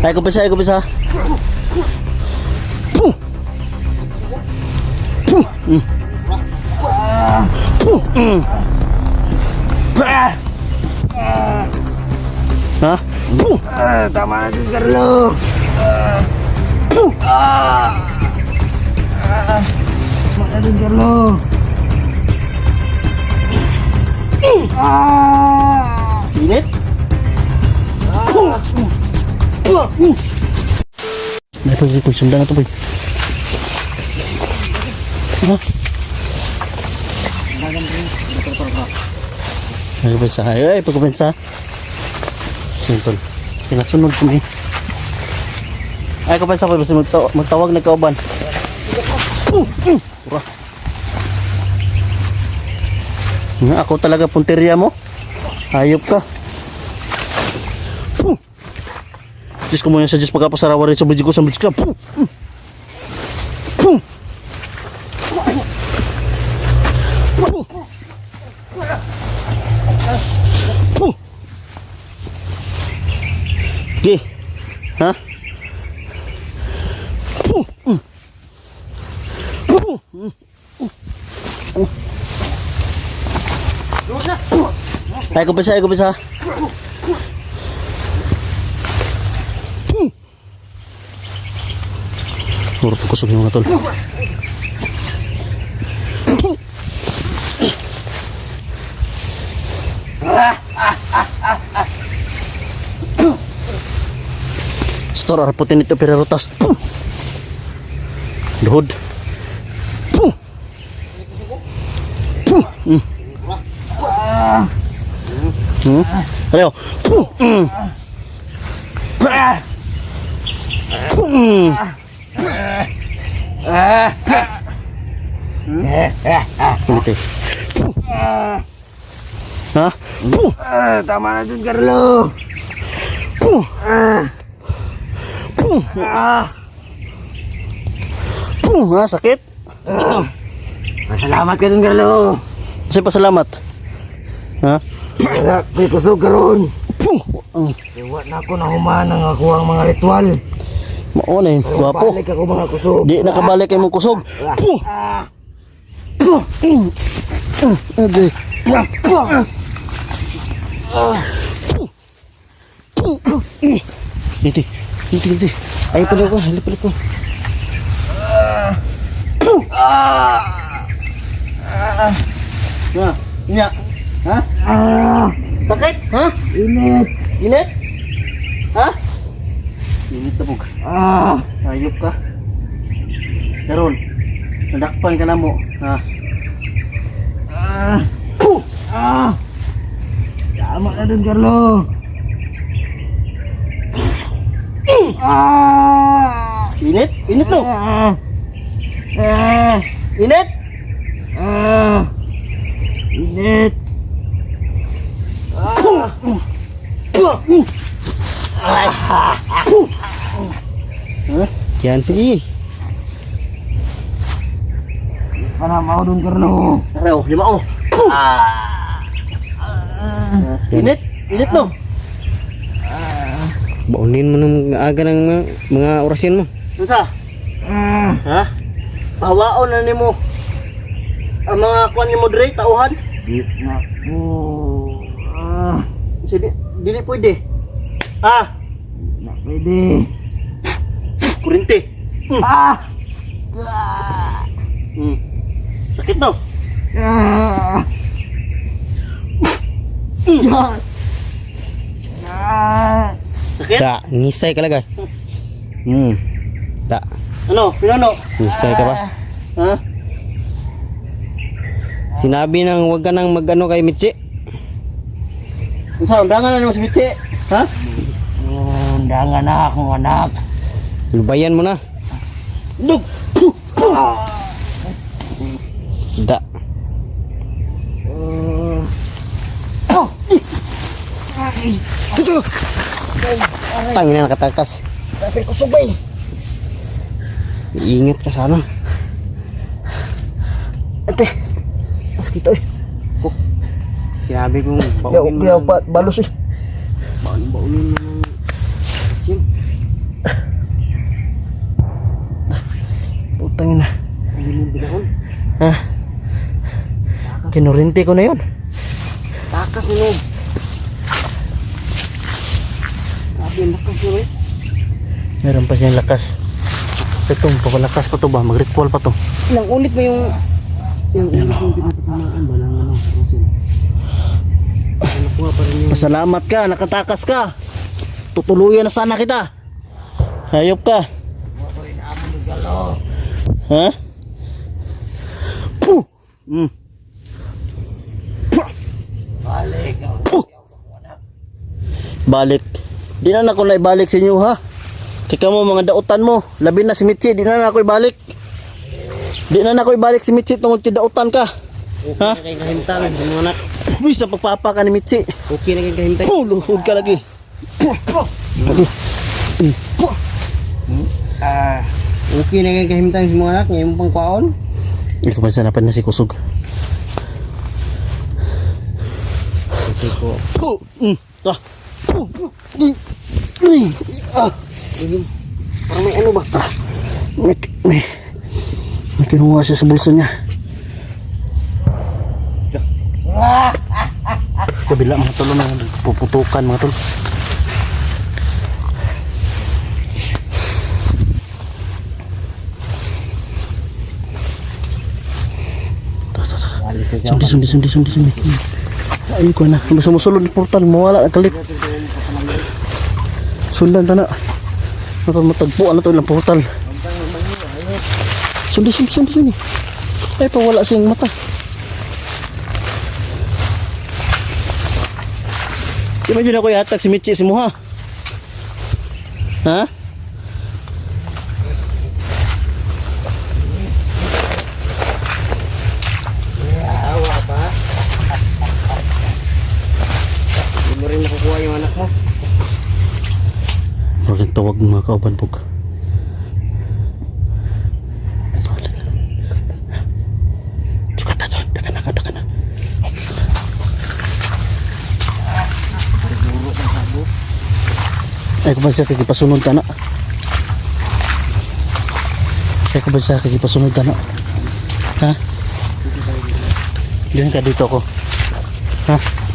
Ay, kumpisa, ay, kumpisa. Ha? Tama na din, Carlo. Tama na din, Carlo. Init? Ito, sundan na ito, boy. Ha? Ay, kumpisa. Ay, pagkumpisa. Sintol. Pinasunod kami. Ay, kumpisa ko. Magtawag na kauban. Ura. Ako talaga punteriya mo. Hayop ka. Diyos ko mo yan sa Diyos pagkapasarawa rin sa bridge ko sa bridge ko. Okay. Ha? Ay, kumpisa, ay, kumpisa. Mura po kusog yung mga tol. Store arputin ito pirerotas. Duhod. Ayo. Ha? Tama na din, Carlo. Ha, sakit? Masalamat ka din, Carlo. Kasi pasalamat. Ha? Wala, may kusog karon. Iwa na ako na human ang ako ang mga ritual. Mauna yun, guwapo. Balik ako mga kusog. Di nakabalik kay mong kusog. Okay. Hindi. Ay, pala ko. Ha? Inya? Ha? Sakit? Ha? Init. Init? Ha? Init tabog. Ayop ka. Karon, nadakpan ka na mo. Ha? Tama na din, Carlo. Init? Init to? Init? Init. Yan, sige. Kana mau dun, Carlo. Araw, lima ko. Init? Init to? Baunin mo ng aga ng mga orasyon mo. Unsa? Ha? Pahawaon na nimo ang mga kuan nimo dre tauhan? Di na ko. Sige, dili pwede. Ha? Na pwede. Kurente. Sakit to? Sakit? Ta, ngisay ka lagay. Ta, Ano? Pinano? ngisay ka ba? Ha? Sinabi nang wag ka nang magano kay Mitsi. Unsa undangan na nimo si Bitsi? Ha? Undangan na akong anak. Lubayan mo na. Dug. Da. Tangina nakatakas. Tapi ko subay. Iingat ka sana. Ate. Mas kita eh. Sinabi kong Yaw, balos eh. baunin mo ng orasyon. Ha? Kinurinti ko na yun. Takas ni Nob. Grabe ang lakas nyo eh. Meron pa siyang lakas. Ito, papalakas pa to ba? Mag-ritual pa to. Ilang ulit ba yung ulit yung pinapatamaan ba ng ano? Nakuha pa rin yung Pasalamat ka, nakatakas ka. Tutuluyan na sana kita. Hayop ka. Ha? Puh! Mm. Balik. Balik. Di na ako na ibalik sa inyo ha. Kaya mo mga dautan mo. Labi na si Mitzi, di na ako ibalik. Di na ako ibalik si Mitzi tungkol tidautan ka. Ha? okay na kayong kahimtang mga anak. Uy, sa pagpapa ka ni Mitzi. Okay na kayong kahimtang. Oh, luhod ka lagi. Lagi. Okay na kayong kahimtang sa mga anak. Ngayon pang kwaon. Ikaw pa sanapan na si Kusog. Okay ko. Oh, ah. Ah. Parang may ano ba? May kinuha siya sa bulsa niya. Kabila mga tol na puputukan mga tol. Sundi. Ayun ko na. Sumusulod ni portal. Mawala ang kalit. Sundan ta na. Matagpuan na to ilang portal. Sundi. Ay, pawala siyang mata. Imagine ako yatag si Mitzi si Muha. Ha? Hindi mo rin makukuha yung anak mo. Maraming tawag ng mga kauban po. Sukata doon. Daka na. Ay, kung ba siya kagipasunod ka na? Ha? Diyan ka dito ko. Ha?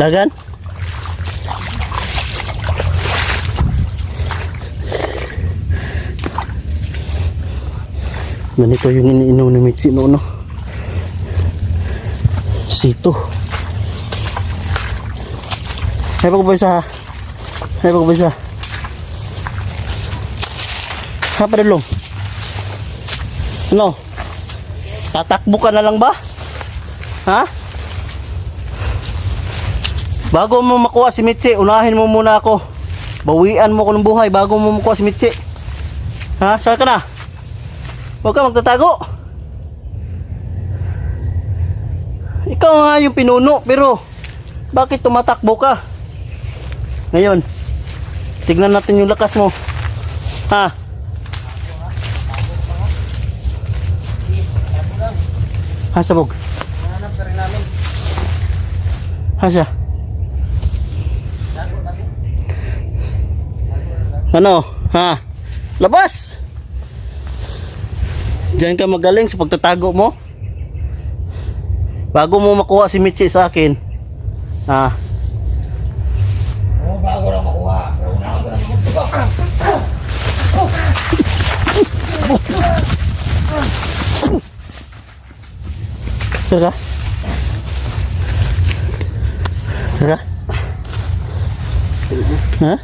Dagan? Ganito yung iniinom ni Mitzi noon, no? Sito. Hay pagkabasa. Ha, padulong. Ano? Tatakbo ka na lang ba? Ha? Bago mo makuha si Mitzi, unahin mo muna ako. Bawian mo ko ng buhay bago mo makuha si Mitzi. Ha? Saan ka na? Huwag ka magtatago. Ikaw nga yung pinuno, pero bakit tumatakbo ka? Ngayon, tignan natin yung lakas mo. Ha? Ha, sabog? Ha, siya? Ano? Ha? Labas! Diyan ka magaling sa pagtatago mo. Bago mo makuha si Mitzi sa akin. Ha? Bago na makuha. Tara. Ha?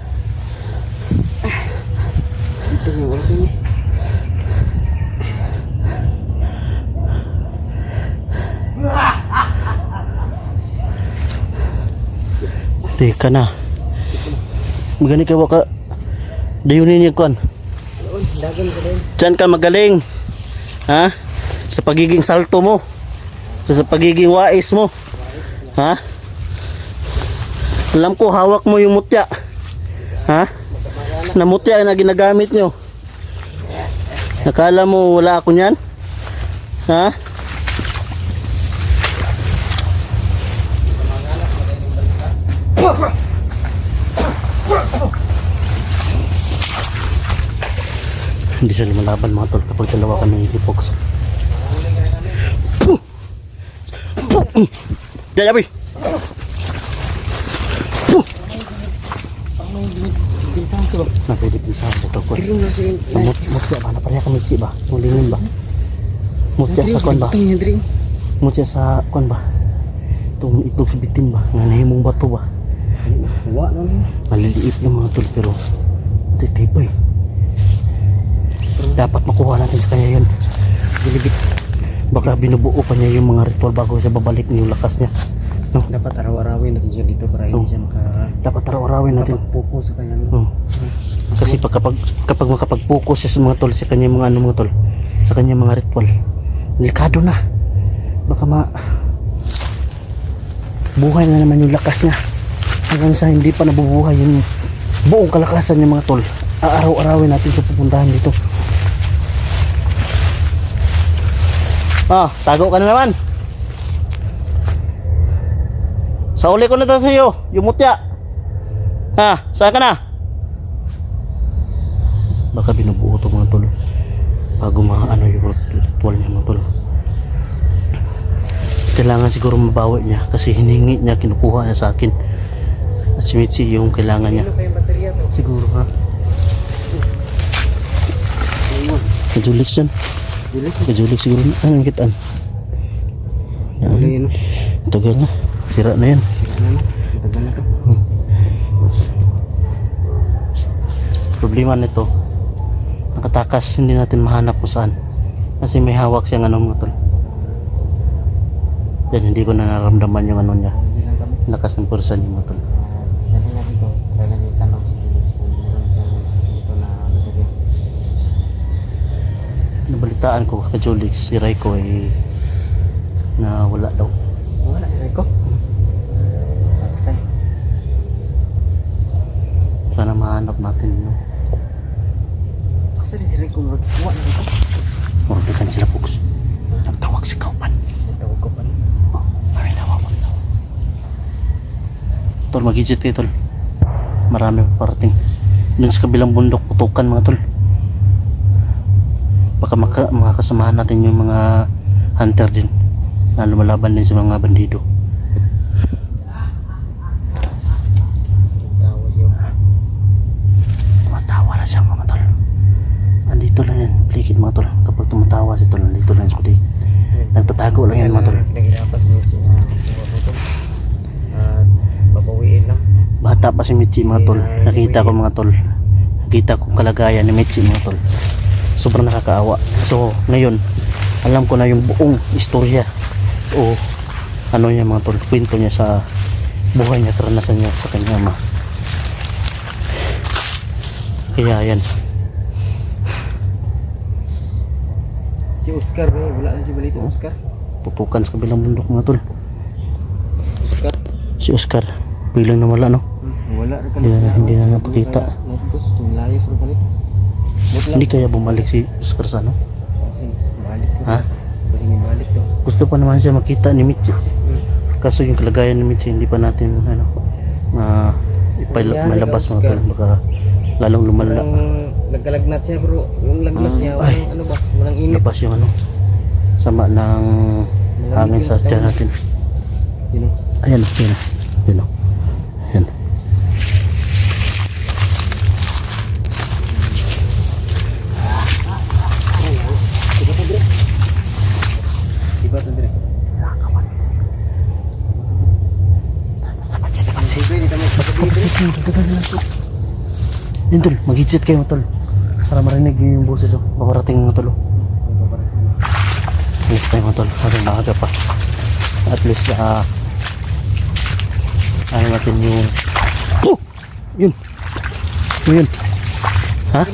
Ito yung oras ini. Teka na. Magani ka waka. Dayunin niya kuan. Dagan ka din. Diyan ka magaling. Ha? Sa pagiging salto mo. Sa pagiging wais mo. Ha? Alam ko, hawak mo yung mutya. Ha? Na mutya na ginagamit nyo. Nakala mo wala ako niyan? Ha? Hindi siya lumalaban mga tol kapag dalawa kami si Fox. Jajabi. Pinsan siya ba? Nasa dipinsa ko ko. Kirim na siya. Mutya ba na pareha kami chi ba? Mulingin ba? Mutya sa kon ba? Tingin diri. Mutya sa kon ba? Tung itlog sa bitin ba? Nga nahimong bato ba? Wa na ni. Maliliit ng mga tol pero titibay. Dapat makuha natin sa kanya yun. Bilibit. Baka binubuo pa niya yung mga ritual bago siya babalik yung lakas niya. No? Dapat araw-arawin natin siya dito para hindi siya Dapat araw-arawin natin. makapag-focus sa kanya. Kasi kapag makapag-focus siya sa mga tol, sa kanya mga mga tol, sa kanya mga ritual, delikado na. Baka buhay na naman yung lakas niya. Hanggang sa hindi pa nabubuhay yung buong kalakasan niya mga tol. Aaraw-arawin natin sa pupuntahan dito. Tago ka na naman. Sa uli ko na to sa iyo, yung mutya. Saan ka na? Baka binubuo to mga tol. Bago yung ritual niya mga tol. Kailangan siguro mabawi niya kasi hiningi niya, kinukuha niya sa akin. At si Mitzi yung kailangan niya. Siguro ha. Kajulik yan. Kajulik siguro na. Anong kitaan? Yan. Tagal na. Sira na yan. Tagal na to. Problema nito, nakatakas, hindi natin mahanap kung saan. Kasi may hawak siyang mga tol. Yan, hindi ko na naramdaman yung niya. Lakas ng pursa niya mga tol. Nabalitaan ko kay Julix, si Raiko ay na wala daw. Wala si Rico. Patay. Sana mahanap natin yun. Kasi si Rico wala na Rico. Morbikan sila Fox. Nagtawag si Kaupan. Tawag ko pa. Ay, nawawag daw. Tol, mag-exit kayo tol. Marami pa parating. Doon sa kabilang bundok, putukan mga tol. Baka makakasamahan natin yung mga hunter din na lumalaban din sa mga bandido. Tumatawa na siya mga tol. Andito lang yan, plikid mga tol. Kapag tumatawa si tol, andito lang sa plikid. Nagtatago lang yan mga tol. Nagirapan niya siya at babawiin lang. Bata pa si Mitzi mga tol. Nakita ko mga tol. Nakita ko kalagayan ni Mitzi mga tol. Sobrang nakakaawa. So ngayon alam ko na yung buong istorya o ano niya mga tol, kwento niya sa buhay niya, karanasan niya sa kanya ama. Kaya yan. Si Oscar wala na si balita Oscar. Putukan sa kabilang bundok mga tol. Oscar. Si Oscar bilang na wala no. Wala rin Hindi na napakita. Layos rin palit. Hindi kaya bumalik si Oscar sa ano? Balik ko. Ha? Balik to. Gusto pa naman siya makita ni Mitzi. Kaso yung kalagayan ni Mitzi hindi pa natin malabas mga tol. Baka lalong lumala. Nagkalagnat siya bro. Yung lagnat niya walang ano ba? Walang init. Labas yung sama ng hangin sa tiyan natin. Yun. Ayan o, yun o. Yun o. Ayan. Diba to dire? Yun tol, mag-hidset kayo tol. Para marinig yung boses o. Paparating mga tol o. Alis tayo mga tol. Para maaga pa. At least ano natin yung yun. Yun. Ha?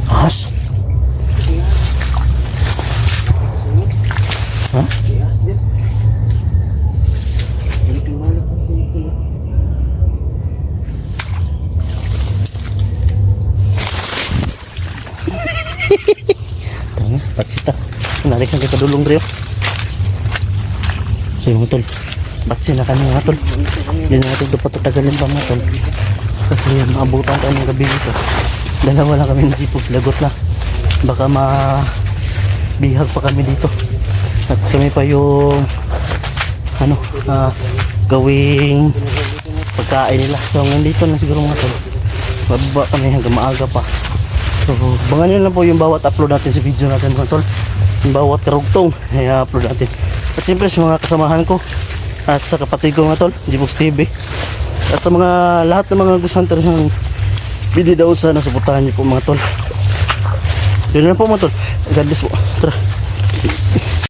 Ahas? Ha? Tanga, patsita. Narik na kita dulong Rio. So yung tol, batsi na kami mga tol. Hindi na natin ito patatagalin pa mga tol. Kasi maabutan tayo ng gabi dito. Dalawa lang kami ng jeepos, lagot na. Baka mabihag pa kami dito. At kami pa yung ano, gawing pagkain nila. So nandito na siguro mga tol. Bababa kami hanggang maaga pa. So bangan nyo lang po yung bawat upload natin sa video natin mga tol. Yung bawat karugtong ay upload natin. At siyempre sa mga kasamahan ko at sa kapatid ko mga tol, Jibox TV. At sa mga lahat ng mga Ghost Hunter ng video daw sana suportahan niyo po mga tol. Yun na po mga tol. God bless po. Tara.